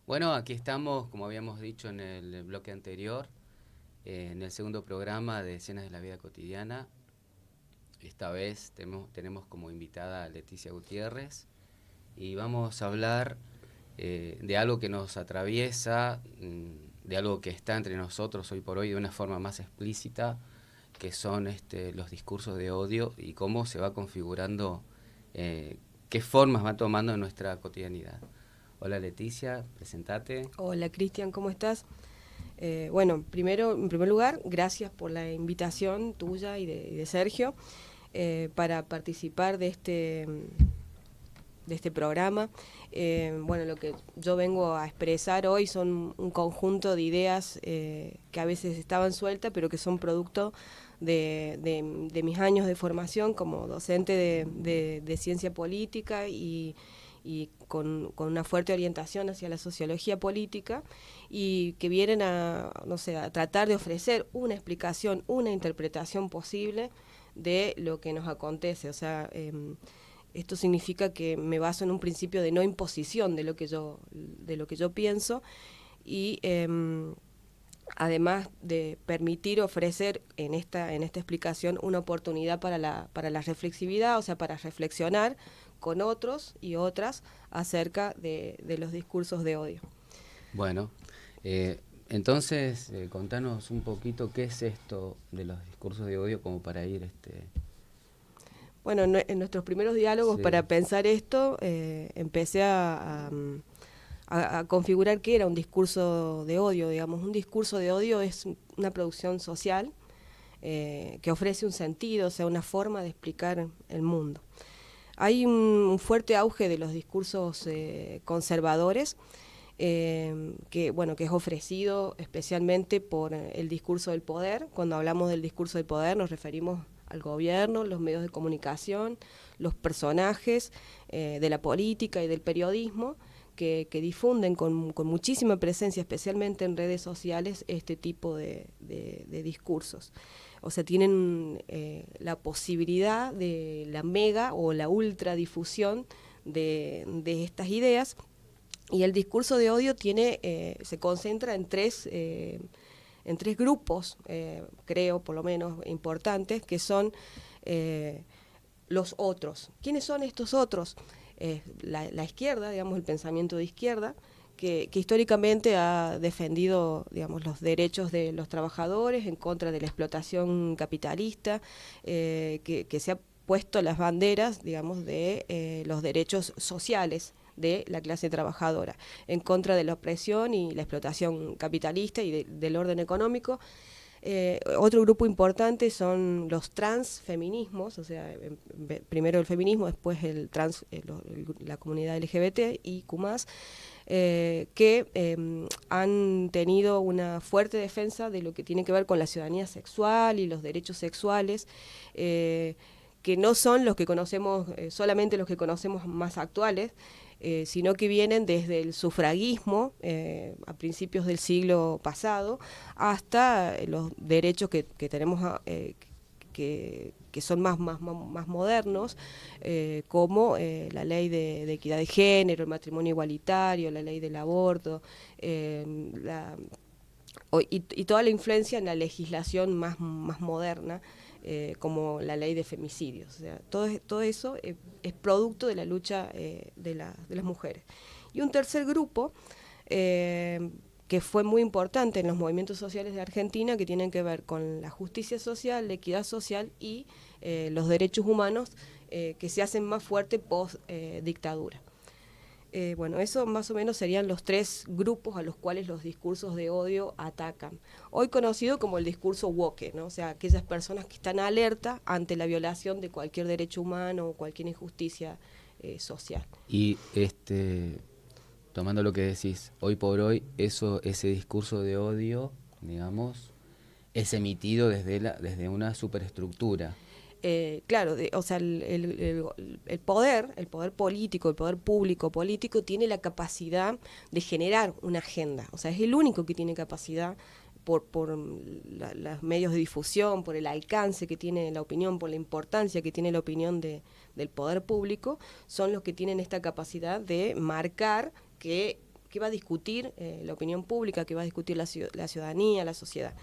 Bueno, aquí estamos, como habíamos dicho en el bloque anterior, en el segundo programa de Escenas de la Vida Cotidiana. Esta vez tenemos como invitada a Leticia Gutiérrez y vamos a hablar de algo que nos atraviesa, de algo que está entre nosotros hoy por hoy de una forma más explícita, que son los discursos de odio y cómo se va configurando, qué formas va tomando en nuestra cotidianidad. Hola Leticia, presentate. Hola Cristian, ¿cómo estás? Bueno, en primer lugar, gracias por la invitación tuya y de Sergio para participar de este programa. Bueno, lo que yo vengo a expresar hoy son un conjunto de ideas que a veces estaban sueltas, pero que son producto de mis años de formación como docente de ciencia política y con una fuerte orientación hacia la sociología política, y que vienen a tratar de ofrecer una explicación, una interpretación posible de lo que nos acontece. O sea, esto significa que me baso en un principio de no imposición de lo que yo pienso, y además de permitir ofrecer en esta explicación una oportunidad para la reflexividad, o sea, para reflexionar con otros y otras acerca de los discursos de odio. Bueno, entonces contanos un poquito qué es esto de los discursos de odio, como para ir Bueno, en nuestros primeros diálogos, sí. para pensar esto, empecé a configurar qué era un discurso de odio. Digamos, un discurso de odio es una producción social que ofrece un sentido, o sea, una forma de explicar el mundo. Hay un fuerte auge de los discursos conservadores, que es ofrecido especialmente por el discurso del poder. Cuando hablamos del discurso del poder nos referimos al gobierno, los medios de comunicación, los personajes de la política y del periodismo, que difunden con muchísima presencia, especialmente en redes sociales, este tipo de discursos. O sea, tienen la posibilidad de la mega o la ultra difusión de estas ideas. Y el discurso de odio se concentra en tres grupos, creo, por lo menos importantes, que son los otros. ¿Quiénes son estos otros? La izquierda, digamos, el pensamiento de izquierda, que históricamente ha defendido, digamos, los derechos de los trabajadores en contra de la explotación capitalista, que se ha puesto las banderas, digamos, de los derechos sociales de la clase trabajadora, en contra de la opresión y la explotación capitalista y del orden económico. Otro grupo importante son los transfeminismos, o sea, primero el feminismo, después la comunidad LGBT y Q+, que han tenido una fuerte defensa de lo que tiene que ver con la ciudadanía sexual y los derechos sexuales, que no son los que conocemos, solamente los que conocemos más actuales, sino que vienen desde el sufragismo a principios del siglo pasado hasta los derechos que tenemos que son más modernos, como la ley de equidad de género, el matrimonio igualitario, la ley del aborto, y toda la influencia en la legislación más moderna, como la ley de femicidios. O sea, todo eso es producto de la lucha de las mujeres. Y un tercer grupo que fue muy importante en los movimientos sociales de Argentina, que tienen que ver con la justicia social, la equidad social y los derechos humanos, que se hacen más fuertes post dictadura. Bueno, eso más o menos serían los tres grupos a los cuales los discursos de odio atacan. Hoy conocido como el discurso woke, ¿no? O sea, aquellas personas que están alerta ante la violación de cualquier derecho humano o cualquier injusticia social. Y tomando lo que decís, hoy por hoy, ese discurso de odio, digamos, es emitido desde una superestructura. Claro, o sea, el poder político, el poder público político tiene la capacidad de generar una agenda. O sea, es el único que tiene capacidad por los medios de difusión, por el alcance que tiene la opinión, por la importancia que tiene la opinión del poder público, son los que tienen esta capacidad de marcar qué va a discutir la opinión pública, qué va a discutir la ciudadanía, la sociedad.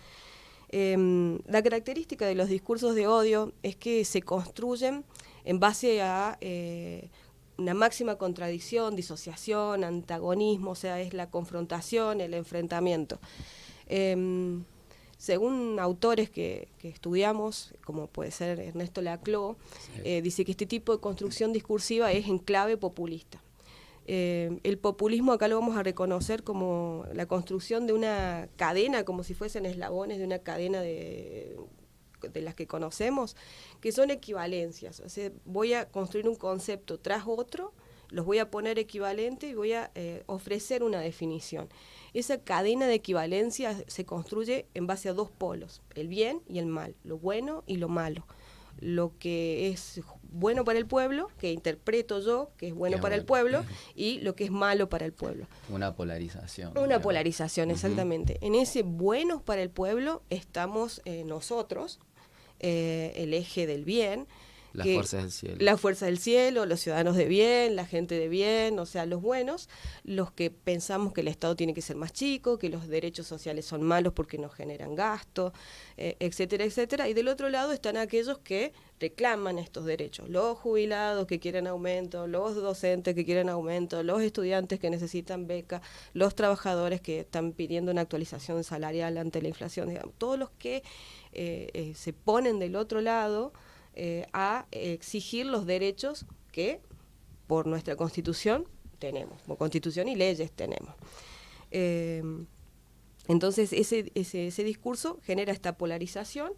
La característica de los discursos de odio es que se construyen en base a una máxima contradicción, disociación, antagonismo, o sea, es la confrontación, el enfrentamiento. Según autores que estudiamos, como puede ser Ernesto Laclau, dice que este tipo de construcción discursiva es en clave populista. El populismo acá lo vamos a reconocer como la construcción de una cadena, como si fuesen eslabones de una cadena de las que conocemos, que son equivalencias. O sea, voy a construir un concepto tras otro, los voy a poner equivalente y voy a ofrecer una definición. Esa cadena de equivalencias se construye en base a dos polos, el bien y el mal, lo bueno y lo malo. Lo que es bueno para el pueblo, que interpreto yo, que es bueno para el pueblo, y lo que es malo para el pueblo. Una polarización. Una polarización, exactamente. En ese buenos para el pueblo estamos nosotros, el eje del bien. Las fuerzas del cielo. La fuerza del cielo, los ciudadanos de bien, la gente de bien, o sea, los buenos, los que pensamos que el Estado tiene que ser más chico, que los derechos sociales son malos porque no generan gasto, etcétera, etcétera. Y del otro lado están aquellos que reclaman estos derechos, los jubilados que quieren aumento, los docentes que quieren aumento, los estudiantes que necesitan beca, los trabajadores que están pidiendo una actualización salarial ante la inflación, digamos, todos los que se ponen del otro lado a exigir los derechos que por nuestra Constitución tenemos, por Constitución y leyes tenemos. Entonces ese discurso genera esta polarización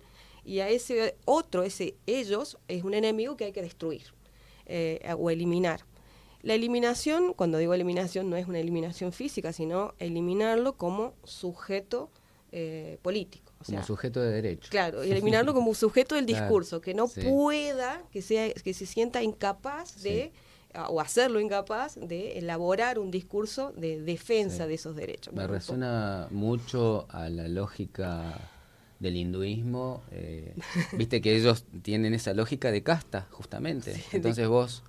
y a ese otro, ellos, es un enemigo que hay que destruir o eliminar. La eliminación, cuando digo eliminación, no es una eliminación física, sino eliminarlo como sujeto político. O sea, como sujeto de derecho. Claro, y eliminarlo como sujeto del discurso, claro, que no pueda, que se sienta incapaz de, o hacerlo incapaz de elaborar un discurso de defensa de esos derechos. Me resuena mucho a la lógica del hinduismo, viste que ellos tienen esa lógica de casta, justamente. Entonces vos,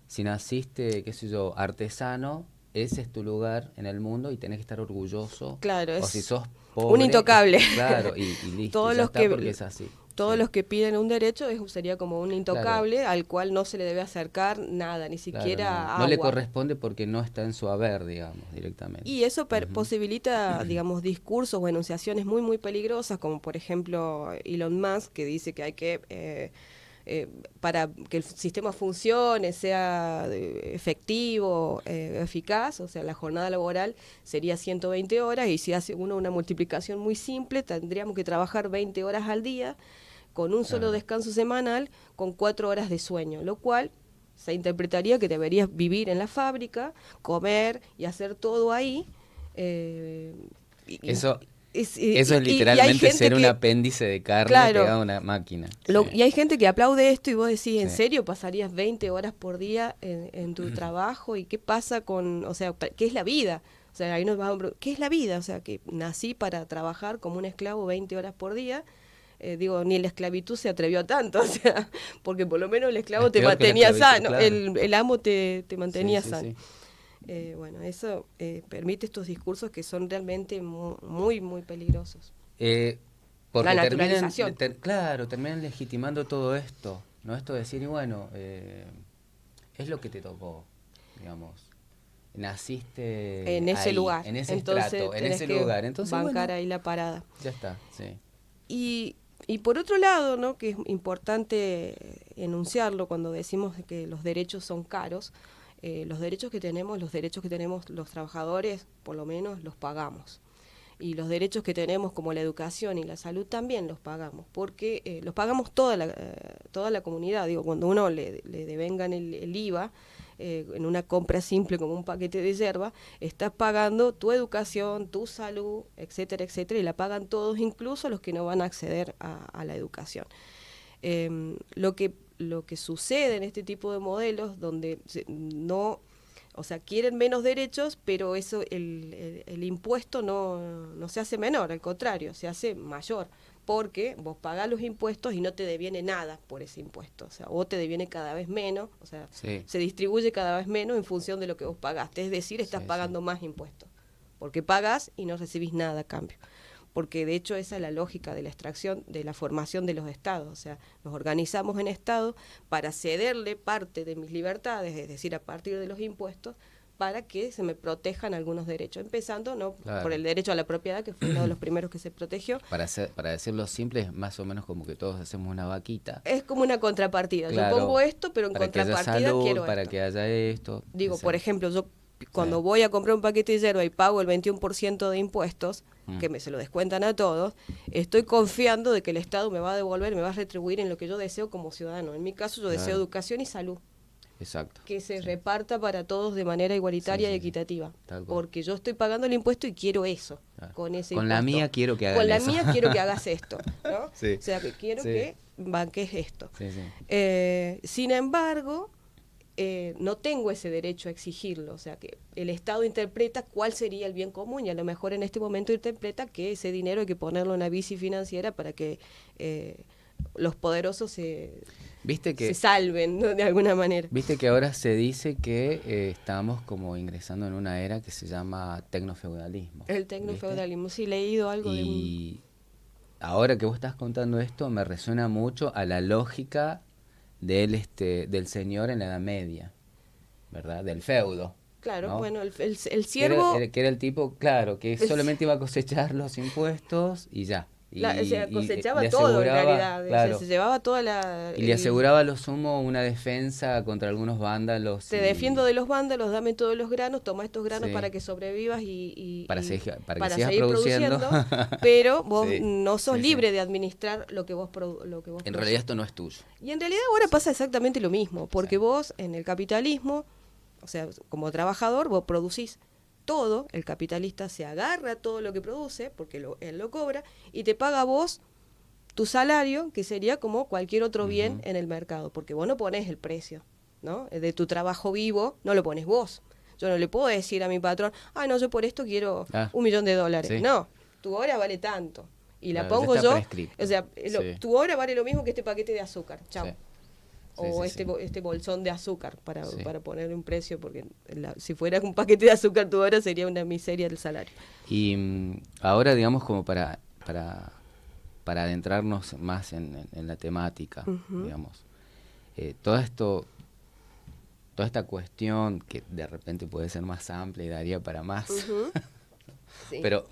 si naciste, qué sé yo, artesano, ese es tu lugar en el mundo y tenés que estar orgulloso. Claro, o es si sos pobre, un intocable. Claro, y listo, todos ya los está, que, porque es así. Todos los que piden un derecho sería como un intocable, claro, al cual no se le debe acercar nada, ni siquiera claro, agua. No le corresponde porque no está en su haber, digamos, directamente. Y eso posibilita, digamos, discursos o enunciaciones muy, muy peligrosas, como por ejemplo Elon Musk, que dice que hay que... para que el sistema funcione, sea efectivo, eficaz, o sea, la jornada laboral sería 120 horas y si hace uno una multiplicación muy simple, tendríamos que trabajar 20 horas al día con un solo descanso semanal, con 4 horas de sueño, lo cual se interpretaría que deberías vivir en la fábrica, comer y hacer todo ahí. Eso es literalmente ser un apéndice de carne pegado a una máquina. Y hay gente que aplaude esto y vos decís, ¿en serio pasarías 20 horas por día en tu trabajo? ¿Y qué pasa con, o sea, qué es la vida? O sea, ahí nos vamos a preguntar, ¿qué es la vida? O sea, que nací para trabajar como un esclavo 20 horas por día. Ni la esclavitud se atrevió a tanto, o sea, porque por lo menos el esclavo te mantenía sano, claro. El amo te mantenía sano. Bueno, eso permite estos discursos que son realmente muy, muy peligrosos. Porque la naturalización. Terminan legitimando todo esto, ¿no? Esto de decir, y bueno, es lo que te tocó, digamos. Naciste en ese ahí, lugar, en ese entonces estrato, en ese lugar. Entonces, bancar ahí la parada. Ya está, sí. Y por otro lado, ¿no?, que es importante enunciarlo cuando decimos que los derechos son caros, los derechos que tenemos los trabajadores, por lo menos los pagamos. Y los derechos que tenemos como la educación y la salud también los pagamos, porque los pagamos toda la comunidad. Digo, cuando uno le devengan el IVA, en una compra simple como un paquete de yerba, estás pagando tu educación, tu salud, etcétera, etcétera, y la pagan todos, incluso los que no van a acceder a la educación. Lo que sucede en este tipo de modelos donde no O sea, quieren menos derechos, pero eso el impuesto no se hace menor, al contrario, se hace mayor, porque vos pagás los impuestos y no te deviene nada por ese impuesto. O sea, vos te deviene cada vez menos, o sea, Sí. se distribuye cada vez menos en función de lo que vos pagaste. Es decir, estás pagando más impuestos, porque pagás y no recibís nada a cambio. Porque de hecho esa es la lógica de la extracción, de la formación de los estados. O sea, nos organizamos en estados para cederle parte de mis libertades, es decir, a partir de los impuestos, para que se me protejan algunos derechos, empezando Claro. por el derecho a la propiedad, que fue uno de los primeros que se protegió. Para decirlo simple, es más o menos como que todos hacemos una vaquita. Es como una contrapartida. Claro, Yo pongo esto, pero en para que haya contrapartida salud, quiero para esto. que haya esto. Digo, Exacto. por ejemplo, yo cuando Sí. voy a comprar un paquete de yerba y pago el 21% de impuestos, que se lo descuentan a todos, estoy confiando de que el Estado me va a devolver, me va a retribuir en lo que yo deseo como ciudadano. En mi caso, yo deseo Claro. educación y salud, Exacto. que se reparta para todos de manera igualitaria Sí, y sí, sí. equitativa. Tal cual. Porque yo estoy pagando el impuesto y quiero eso, Claro. con ese Con impuesto. la mía quiero que hagan Con la eso. mía quiero que hagas esto, ¿no? Sí. O sea, que quiero Sí. que banques esto. Sí, sí. Sin embargo, no tengo ese derecho a exigirlo. O sea, que el Estado interpreta cuál sería el bien común y a lo mejor en este momento interpreta que ese dinero hay que ponerlo en una bici financiera para que los poderosos se salven, ¿no? De alguna manera. Viste que ahora se dice que estamos como ingresando en una era que se llama tecnofeudalismo. El tecnofeudalismo, sí, he leído algo de Y ahora que vos estás contando esto, me resuena mucho a la lógica del señor en la Edad Media, ¿verdad? Del feudo. Claro, ¿no? bueno, el siervo... Que era el tipo, claro, que solamente iba a cosechar los impuestos y ya. o sea, cosechaba le todo en aseguraba, realidad, claro, o sea, se llevaba toda la... y le aseguraba a lo sumo una defensa contra algunos vándalos. Te defiendo de los vándalos, dame todos los granos, toma estos granos Sí. para que sobrevivas y para que sigas seguir produciendo. Pero vos Sí. no sos Sí, libre sí. de administrar lo que vos En producís. realidad esto no es tuyo. Y en realidad ahora pasa exactamente lo mismo, porque Sí. vos en el capitalismo, o sea, como trabajador, vos producís todo, el capitalista se agarra todo lo que produce, porque él lo cobra, y te paga a vos tu salario, que sería como cualquier otro bien Ujú. en el mercado, porque vos no pones el precio, ¿no? De tu trabajo vivo, no lo pones vos. Yo no le puedo decir a mi patrón, no, yo por esto quiero $1.000.000. Sí. No, tu hora vale tanto. Y la Claro, ya pongo está yo, prescripto. o sea, Sí. tu hora vale lo mismo que este paquete de azúcar, chao. Sí. O Sí, sí, sí. este bolsón de azúcar para Sí. ponerle un precio, porque si fuera un paquete de azúcar tu hora sería una miseria del salario. Y ahora, digamos, como para adentrarnos más en la temática, Ujú. digamos, toda esta cuestión que de repente puede ser más amplia y daría para más, Ujú. Sí. pero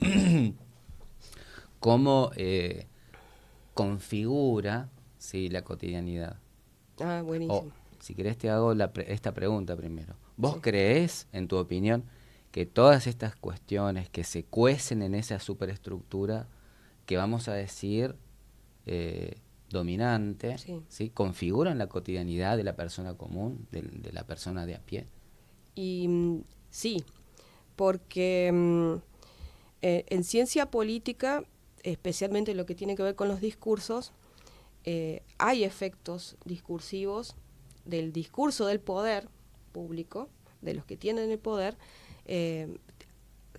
¿cómo configura la cotidianidad? Buenísimo. O, si querés te hago esta pregunta primero. ¿Vos Sí. creés, en tu opinión, que todas estas cuestiones que se cuecen en esa superestructura que vamos a decir dominante, Sí. ¿sí? configuran la cotidianidad de la persona común, de la persona de a pie? Y sí, porque en ciencia política, especialmente lo que tiene que ver con los discursos, hay efectos discursivos del discurso del poder público, de los que tienen el poder,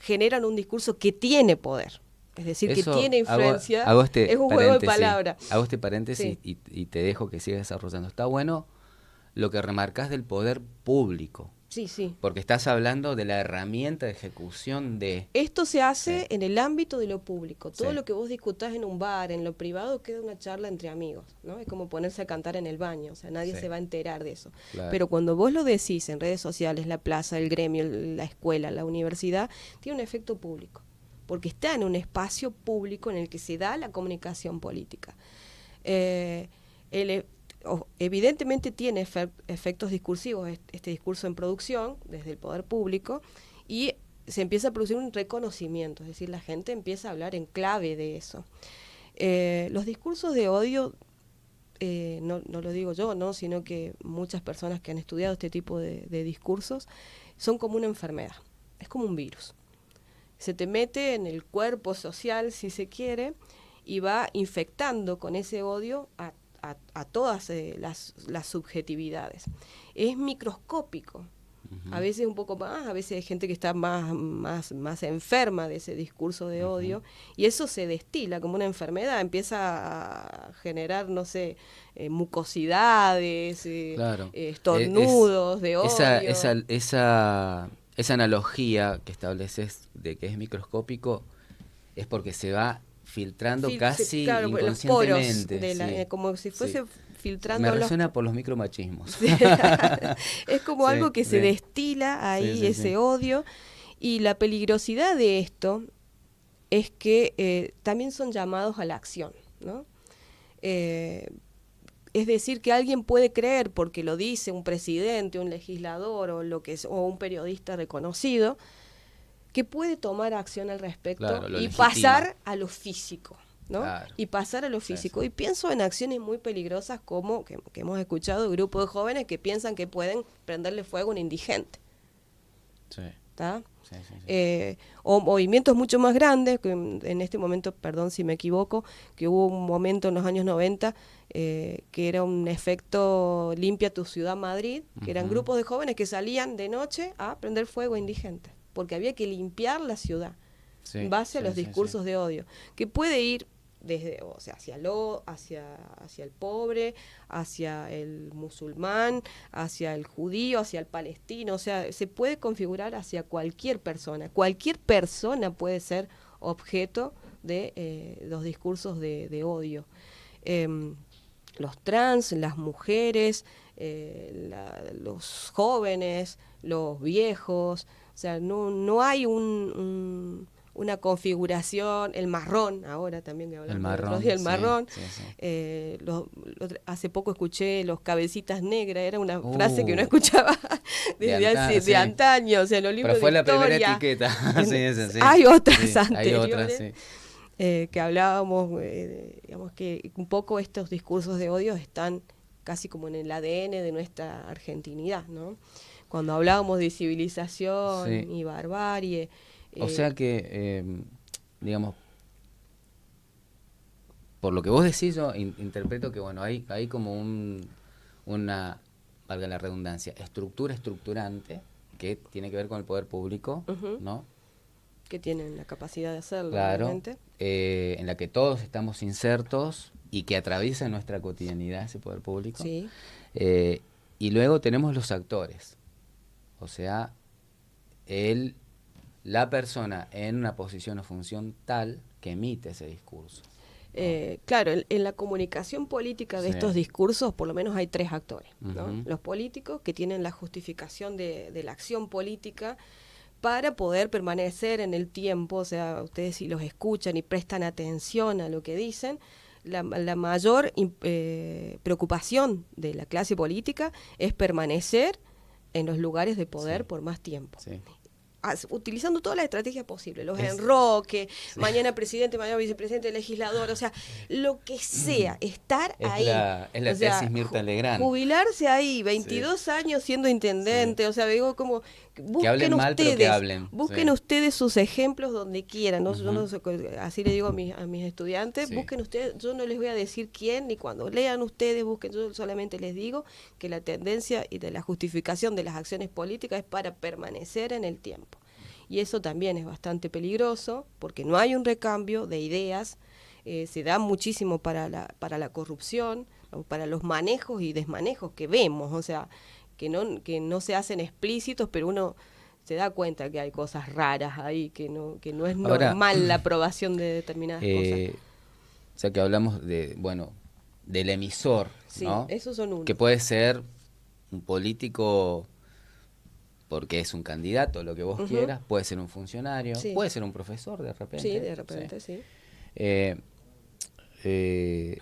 generan un discurso que tiene poder. Es decir, Eso, que tiene influencia. hago este es un juego de paréntesis, palabras. Hago este paréntesis Sí. y te dejo que sigas desarrollando. Está bueno lo que remarcás del poder público, Sí, sí. porque estás hablando de la herramienta de ejecución de... Esto se hace Sí. en el ámbito de lo público. Todo Sí. lo que vos discutás en un bar, en lo privado, queda una charla entre amigos, ¿no? Es como ponerse a cantar en el baño, o sea, nadie Sí. se va a enterar de eso. Claro. Pero cuando vos lo decís en redes sociales, la plaza, el gremio, la escuela, la universidad, tiene un efecto público, porque está en un espacio público en el que se da la comunicación política. Evidentemente tiene efectos discursivos este discurso en producción desde el poder público, y se empieza a producir un reconocimiento, es decir, la gente empieza a hablar en clave de eso. Los discursos de odio, no lo digo yo, ¿no? Sino que muchas personas que han estudiado este tipo de discursos, son como una enfermedad, es como un virus. Se te mete en el cuerpo social, si se quiere, y va infectando con ese odio a todas las subjetividades. Es microscópico. A veces un poco más, a veces hay gente que está más enferma de ese discurso de odio, y eso se destila como una enfermedad, empieza a generar, no sé, mucosidades, Claro. estornudos de odio. Esa analogía que estableces de que es microscópico es porque se va filtrando casi claro, los poros, inconscientemente. como si fuese filtrando Me resuena por los micromachismos. Sí. Es como Sí, algo que se sí. destila ahí, Sí, ese sí. odio. Y la peligrosidad de esto es que también son llamados a la acción, ¿no? Es decir, que alguien puede creer, porque lo dice un presidente, un legislador o un periodista reconocido, que puede tomar acción al respecto Claro, lo y legitima. pasar a lo físico, ¿no? Claro. Y pasar a lo Sí, físico. sí. Y pienso en acciones muy peligrosas como que hemos escuchado, grupos de jóvenes que piensan que pueden prenderle fuego a un indigente, Sí. ¿tá? Sí, sí, sí. O movimientos mucho más grandes, que en este momento, perdón si me equivoco, que hubo un momento en los años 90 que era un efecto Limpia tu ciudad Madrid, que eran grupos de jóvenes que salían de noche a prender fuego a indigentes, porque había que limpiar la ciudad Sí, en base a sí, los sí, discursos sí. de odio, que puede ir desde, o sea, hacia el pobre, hacia el musulmán, hacia el judío, hacia el palestino, o sea, se puede configurar hacia cualquier persona. Cualquier persona puede ser objeto de los discursos de odio. Los trans, las mujeres, los jóvenes, los viejos, o sea, no hay una configuración, el marrón, ahora también que hablamos El de otros marrón, días, el sí, marrón. sí, sí. Hace poco escuché los cabecitas negras, era una frase que uno escuchaba De de antaño, o sea, en los libros Pero fue de la primera historia. etiqueta. Sí, esa, sí. Hay otras Sí, hay anteriores. otras, sí. Que hablábamos, digamos que un poco estos discursos de odio están casi como en el ADN de nuestra argentinidad, ¿no? Cuando hablábamos de civilización Sí. y barbarie. O sea que, digamos, por lo que vos decís, yo interpreto que, bueno, hay como una, valga la redundancia, estructura estructurante que tiene que ver con el poder público, Ujú. ¿no? Que tienen la capacidad de hacerlo, Claro, obviamente. en la que todos estamos insertos y que atraviesa nuestra cotidianidad ese poder público. Sí. Y luego tenemos los actores, o sea, la persona en una posición o función tal que emite ese discurso. Claro, en la comunicación política de Sí. estos discursos por lo menos hay tres actores, ¿no? Ujú. Los políticos, que tienen la justificación de la acción política para poder permanecer en el tiempo, o sea, ustedes si los escuchan y prestan atención a lo que dicen, la mayor preocupación de la clase política es permanecer en los lugares de poder Sí. por más tiempo. Sí. Utilizando todas las estrategias posibles, los Es- enroques, Sí. mañana presidente, mañana vicepresidente, legislador, o sea, lo que sea, estar Es ahí. es la O sea, tesis Mirta Legrand. jubilarse ahí, 22 años siendo intendente, o sea, digo como, busquen hablen mal, pero ustedes, que hablen, busquen sí. ustedes sus ejemplos donde quieran, ¿no? Yo Ujú. no sé, así le digo a mis estudiantes, Sí. busquen ustedes, yo no les voy a decir quién, ni cuando lean ustedes, busquen, yo solamente les digo que la tendencia y de la justificación de las acciones políticas es para permanecer en el tiempo. Y eso también es bastante peligroso porque no hay un recambio de ideas, se da muchísimo para la corrupción, o para los manejos y desmanejos que vemos, o sea, que no se hacen explícitos, pero uno se da cuenta que hay cosas raras ahí, que no es Ahora, normal la aprobación de determinadas cosas. O sea que hablamos del emisor, Sí, ¿no? esos son uno. Que puede ser un político porque es un candidato, lo que vos Ujú. quieras, puede ser un funcionario, Sí. puede ser un profesor de repente. Sí, de repente, sí. Eh, eh,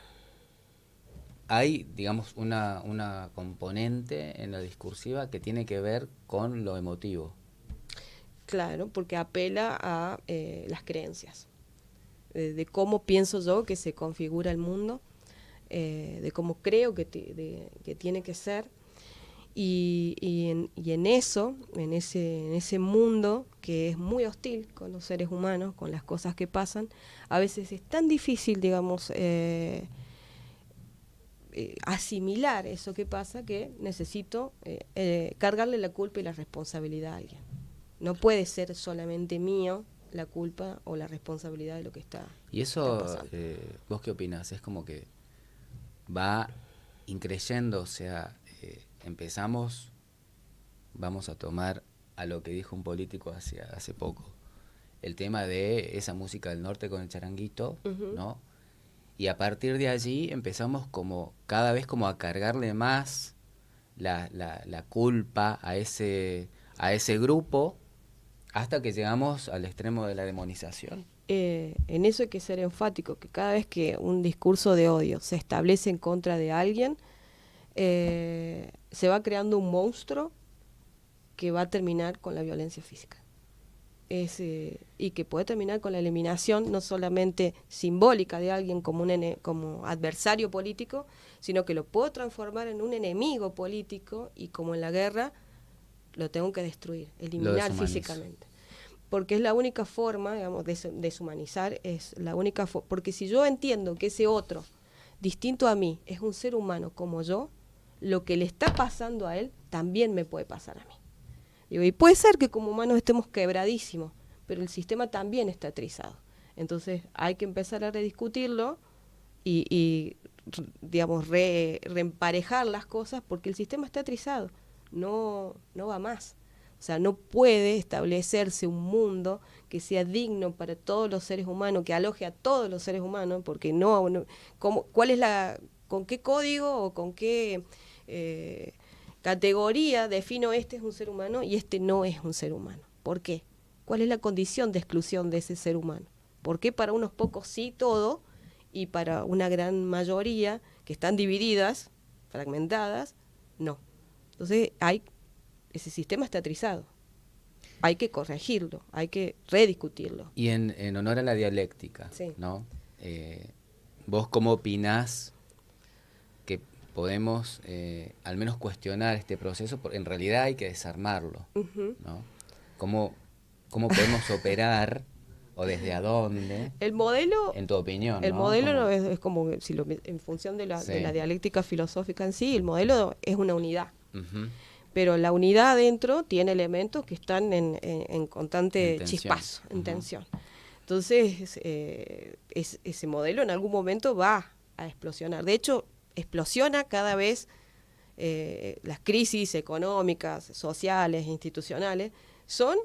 hay, digamos, una componente en la discursiva que tiene que ver con lo emotivo. Claro, porque apela a las creencias, de cómo pienso yo que se configura el mundo, de cómo creo que tiene que ser, y en eso, en ese mundo que es muy hostil con los seres humanos, con las cosas que pasan, a veces es tan difícil, digamos, asimilar eso que pasa, que necesito cargarle la culpa y la responsabilidad a alguien. No puede ser solamente mío la culpa o la responsabilidad de lo que está. Y eso, ¿vos qué opinás? Es como que va increyendo, o sea, empezamos, vamos a tomar a lo que dijo un político hace poco, el tema de esa música del norte con el charanguito, ¿no? Y a partir de allí empezamos como cada vez como a cargarle más la culpa a ese grupo, hasta que llegamos al extremo de la demonización. En eso hay que ser enfático, que cada vez que un discurso de odio se establece en contra de alguien, se va creando un monstruo que va a terminar con la violencia física. Y que puede terminar con la eliminación no solamente simbólica de alguien como adversario político, sino que lo puedo transformar en un enemigo político, y como en la guerra lo tengo que destruir, eliminar físicamente. Porque es la única forma, digamos, de deshumanizar, es la única porque si yo entiendo que ese otro, distinto a mí, es un ser humano como yo, lo que le está pasando a él también me puede pasar a mí. Digo, y puede ser que como humanos estemos quebradísimos, pero el sistema también está trizado. Entonces hay que empezar a rediscutirlo y digamos, reemparejar las cosas, porque el sistema está trizado, no va más. O sea, no puede establecerse un mundo que sea digno para todos los seres humanos, que aloje a todos los seres humanos, porque con qué código o con qué categoría defino este es un ser humano y este no es un ser humano. ¿Por qué? ¿Cuál es la condición de exclusión de ese ser humano? ¿Por qué para unos pocos sí todo y para una gran mayoría que están divididas, fragmentadas, no? Entonces ese sistema está trizado. Hay que corregirlo, hay que rediscutirlo. Y en honor a la dialéctica, sí, ¿no? ¿Vos cómo opinás que podemos al menos cuestionar este proceso? Porque en realidad hay que desarmarlo, ¿no? ¿Cómo podemos operar o desde a dónde? El modelo, en tu opinión, el ¿no? modelo es como, en función de la dialéctica filosófica en sí, el modelo es una unidad. Pero la unidad adentro tiene elementos que están en constante chispazo, en tensión. Entonces, ese modelo en algún momento va a explosionar. De hecho, explosiona cada vez. Las crisis económicas, sociales, institucionales, son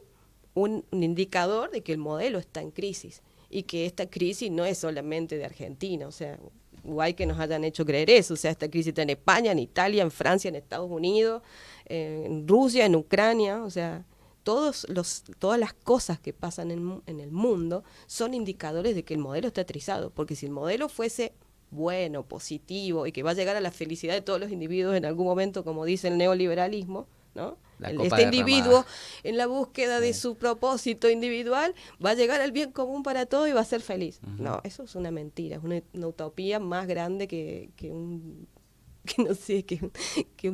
un indicador de que el modelo está en crisis, y que esta crisis no es solamente de Argentina. O sea, guay que nos hayan hecho creer eso. O sea, esta crisis está en España, en Italia, en Francia, en Estados Unidos, en Rusia, en Ucrania. O sea, todas las cosas que pasan en el mundo son indicadores de que el modelo está trizado. Porque si el modelo fuese bueno, positivo, y que va a llegar a la felicidad de todos los individuos en algún momento, como dice el neoliberalismo, ¿no? Este individuo, en la búsqueda de su propósito individual, va a llegar al bien común para todo y va a ser feliz. No, eso es una mentira, es una utopía más grande que un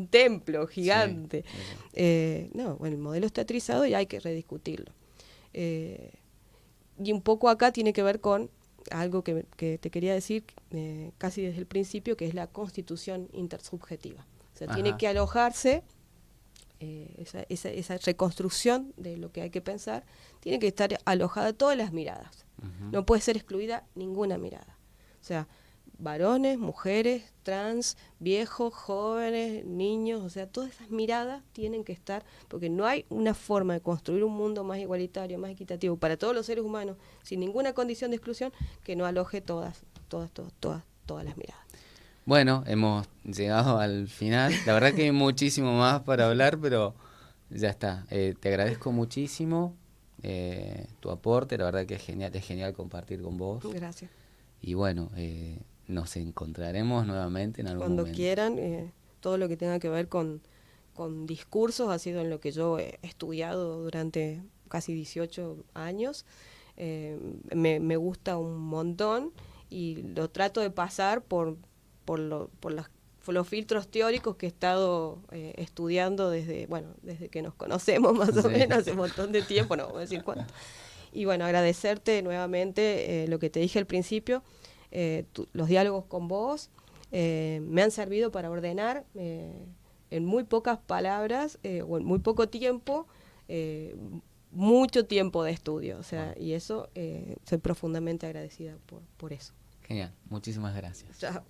templo gigante. No, bueno, el modelo está trizado y hay que rediscutirlo. Y un poco acá tiene que ver con algo que te quería decir casi desde el principio, que es la constitución intersubjetiva. O sea, tiene que alojarse. Esa reconstrucción de lo que hay que pensar tiene que estar alojada todas las miradas. No puede ser excluida ninguna mirada. O sea, varones, mujeres, trans, viejos, jóvenes, niños, o sea, todas esas miradas tienen que estar, porque no hay una forma de construir un mundo más igualitario, más equitativo para todos los seres humanos, sin ninguna condición de exclusión, que no aloje todas las miradas. Bueno, hemos llegado al final. La verdad que hay muchísimo más para hablar, pero ya está. Te agradezco muchísimo tu aporte. La verdad que es genial compartir con vos. Gracias. Y bueno, nos encontraremos nuevamente en algún momento. Cuando quieran. Todo lo que tenga que ver con discursos ha sido en lo que yo he estudiado durante casi 18 años. Me gusta un montón y lo trato de pasar por los filtros teóricos que he estado estudiando desde que nos conocemos más o menos, hace un montón de tiempo, no voy a decir cuánto. Y bueno, agradecerte nuevamente lo que te dije al principio, los diálogos con vos, me han servido para ordenar en muy pocas palabras o en muy poco tiempo, mucho tiempo de estudio. O sea, y eso soy profundamente agradecida por eso. Genial, muchísimas gracias. Chao.